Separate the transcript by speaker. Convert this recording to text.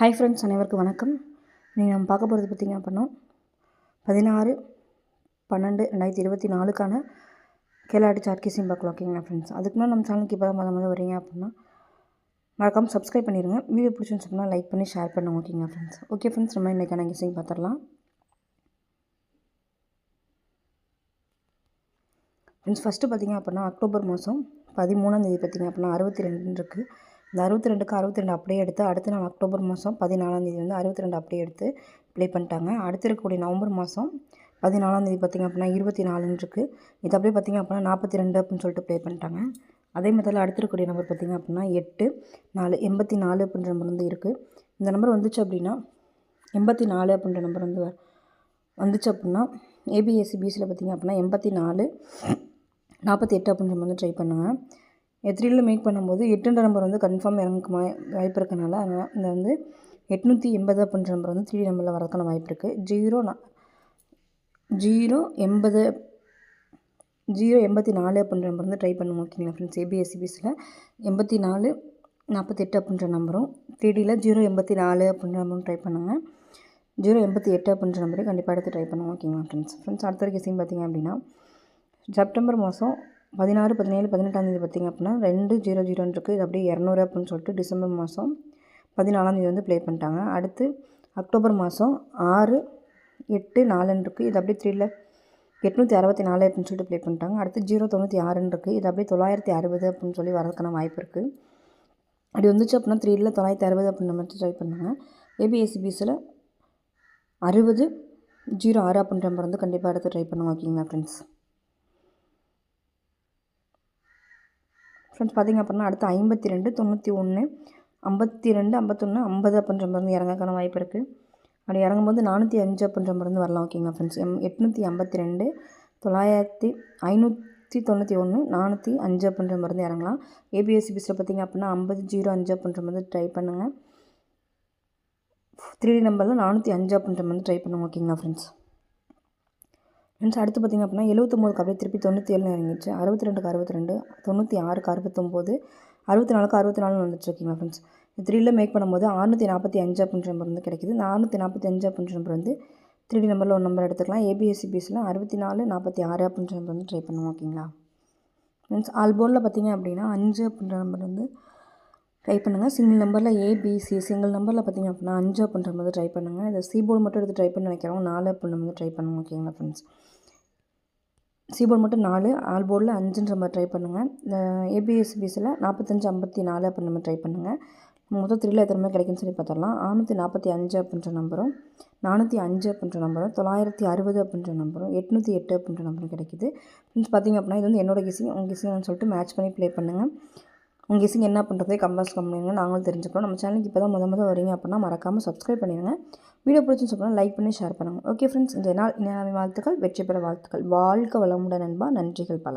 Speaker 1: Hi friends, அனைவருக்கும் வணக்கம். நீங்கள் நம்ம பார்க்க போகிறது பார்த்திங்க அப்படின்னா 16/12/2024க்கான கேலாடி சார்ட் கேஸையும் பார்க்கலாம். ஓகேங்களா ஃப்ரெண்ட்ஸ், அதுக்கு முன்னாடி நம்ம சேனலுக்கு இப்போ தான் முதல் வரீங்க அப்படின்னா மறக்காமல் சப்ஸ்கிரைப் பண்ணிடுங்க. வீடியோ பிடிச்சிருந்துச்சு அப்படின்னா லைக் பண்ணி ஷேர் பண்ணுங்க. ஓகேங்களா ஃப்ரெண்ட்ஸ். ஓகே ஃப்ரெண்ட்ஸ், நம்ம இன்றைக்கான கேஸையும் பார்த்துடலாம். ஃப்ரெண்ட்ஸ், ஃபஸ்ட்டு பார்த்திங்க அப்படின்னா அக்டோபர் மாதம் 13ஆம் தேதி பார்த்திங்க அப்படின்னா 62 இருக்குது. இந்த 62க்கு 62 அப்படியே எடுத்து அடுத்த நாள் அக்டோபர் மாதம் 14ஆம் தேதி வந்து 62 அப்படியே எடுத்து ப்ளே பண்ணிட்டாங்க. அடுத்து இருக்கக்கூடிய நவம்பர் மாதம் 14ஆம் தேதி பார்த்திங்க அப்படின்னா 24 இருக்குது. இது அப்படியே பார்த்திங்க அப்படின்னா 42 அப்படின்னு சொல்லிட்டு ப்ளே பண்ணிட்டாங்க. அதே மாதிரி அடுத்து இருக்கக்கூடிய நம்பர் பார்த்திங்க அப்படின்னா 8 4 84 அப்படின்ற நம்பர் வந்து இருக்குது. இந்த நம்பர் வந்துச்சு அப்படின்னா 84 அப்படின்ற நம்பர் வந்து வந்துச்சு அப்படின்னா ஏபிஎஸ்சிபிஎஸ்சியில் பார்த்திங்க அப்படின்னா 84 48 அப்படின்ற நம்பர் வந்து ட்ரை பண்ணுங்கள். த்ரீல மேக் பண்ணும்போது 8ன்ற நம்பர் வந்து கன்ஃபார்ம் இறங்க வாய்ப்பு இருக்கனால அதனால் இந்த வந்து 880 அப்படின்ற நம்பர் வந்து 3 நம்பரில் வரதுக்கான வாய்ப்பு இருக்குது. 084 அப்படின்ற நம்பர் வந்து ட்ரை பண்ணுவோம். ஓகேங்களா ஃப்ரெண்ட்ஸ், ஏபிஎஸ்சிபிஎஸ்சியில் 84 48 அப்படின்ற நம்பரும் 3Dயில் 084 அப்படின்ற நம்பரும் ட்ரை பண்ணுங்கள். 088 அப்படின்ற நம்பரே கண்டிப்பாக எடுத்து ட்ரை பண்ணுவோம். ஓகேங்களா ஃப்ரெண்ட்ஸ், அடுத்த ஒரு கேஸையும் பார்த்திங்க அப்படின்னா செப்டம்பர் மாதம் 16 17 18ஆம் தேதி பார்த்திங்க அப்படின்னா 200 இருக்குது. இது அப்படியே 200 அப்படின்னு சொல்லிட்டு டிசம்பர் மாதம் 14ஆம் தேதி வந்து ப்ளே பண்ணிட்டாங்க. அடுத்து அக்டோபர் மாதம் 6 8 4 இருக்குது. இது அப்படியே 3ல 864 அப்படின்னு சொல்லிட்டு ப்ளே பண்ணிட்டாங்க. அடுத்து 096 இருக்குது. இது அப்படியே 960 அப்படின்னு சொல்லி வரதுக்கான வாய்ப்பு இருக்குது. அப்படி வந்துச்சு அப்படின்னா 3ல 960 அப்படின்ற மாதிரி ட்ரை பண்ணாங்க. ஏபிஎஸ்சிபிஎஸ்சியில் 60 06 அப்படின்ற நம்பர் வந்து கண்டிப்பாக எடுத்து ட்ரை பண்ணுவோம். ஓகேங்களா ஃப்ரெண்ட்ஸ். பார்த்திங்க அப்படின்னா அடுத்து 52 91 52 51 50 அப்படின்ற மாதிரி வந்து இறங்கக்கான வாய்ப்பு இருக்குது. அப்படி இறங்கும்போது 405 அப்படின்ற மாதிரி வந்து வரலாம். ஓகேங்களா ஃப்ரெண்ட்ஸ். 852 591 405 அப்படின்ற மாதிரி வந்து இறங்கலாம். ஏபிஎஸ்சிபிஎஸ்சியில் பார்த்திங்க அப்படின்னா 50 05 அப்படின்ற மாதிரி ட்ரை பண்ணுங்கள். 3D நம்பரில் 405 அப்படின்ற மாதிரி ட்ரை பண்ணுங்க. ஓகேங்களா ஃப்ரெண்ட்ஸ். அடுத்து பார்த்திங்க அப்படின்னா 79க்கு அப்படியே திருப்பி 97 இறங்கிடுச்சு. 62க்கு 62 96க்கு 69 64க்கு 64 வந்துச்சு. ஓகேங்களா ஃப்ரெண்ட்ஸ். 3ல மேக் பண்ணும்போது 645 அப்படின்ற நம்பர் வந்து கிடைக்கிது. இந்த 645 அப்படின்ற நம்பர் வந்து 3D நம்பரில் ஒரு நம்பர் எடுத்துக்கலாம். ஏபிஎஸ்சிபிஎஸ்சியில் 64 46 அப்படின்ற நம்பர் வந்து ட்ரை பண்ணுவோம். ஓகேங்களா ஃப்ரெண்ட்ஸ். ஆல்போர்டில் பார்த்திங்க அப்படின்னா 5 அப்படின்ற நம்பர் வந்து ட்ரை பண்ணுங்கள். சிங்கிள் நம்பரில் ஏபிசி சிங்கிள் நம்பரில் பார்த்திங்க அப்படின்னா 5 அப்படின்ற மாதிரி ட்ரை பண்ணுங்கள். இந்த சிபோர்டு மட்டும் எடுத்து ட்ரை பண்ணி நினைக்கிறோம் 4 அப்படின்ற மாதிரி ட்ரை பண்ணுங்கள். ஓகேங்களா ஃப்ரெண்ட்ஸ். சிபோர்டு மட்டும் 4 ஆல்போர்டில் 5ன்ற மாதிரி ட்ரை பண்ணுங்கள். இந்த ஏபிஎஸ்சிபிஎஸ்சியில் 45 54 அப்படின்ற மாதிரி ட்ரை பண்ணுங்கள். மொத்தம் 3ல எத்தனை மாதிரி கிடைக்குன்னு சொல்லி பார்த்துடலாம். 645 அப்படின்ற நம்பரும் 405 அப்படின்ற நம்பரும் 960 அப்படின்ற நம்பரும் 808 அப்படின்ற நம்பரும் கிடைக்குது. ஃப்ரெண்ட்ஸ் பார்த்திங்க அப்படின்னா இது வந்து என்னோட கெஸிங் உங்கள் கெஸிங்னு சொல்லிட்டு மேட்ச் பண்ணி ப்ளே பண்ணுங்கள். உங்கள் கெஸிங் என்ன பண்ணுறதே கமெண்ட்ஸ் பண்ணுங்க, நாங்களும் தெரிஞ்சுக்கிறோம். நம்ம சேனலுக்கு இப்போ தான் முதல் வரீங்க அப்படின்னா மறக்காமல் சப்ஸ்கிரைப் பண்ணிடுங்க. வீடியோ பிடிச்சுன்னு சொன்னால் லைக் பண்ணி ஷேர் பண்ணுங்கள். ஓகே ஃப்ரெண்ட்ஸ், இந்த நாள் வாழ்த்துக்கள், வெற்றி பெற வாழ்த்துக்கள். வாழ்க வளமுடன் நண்பா. நன்றிகள் பல.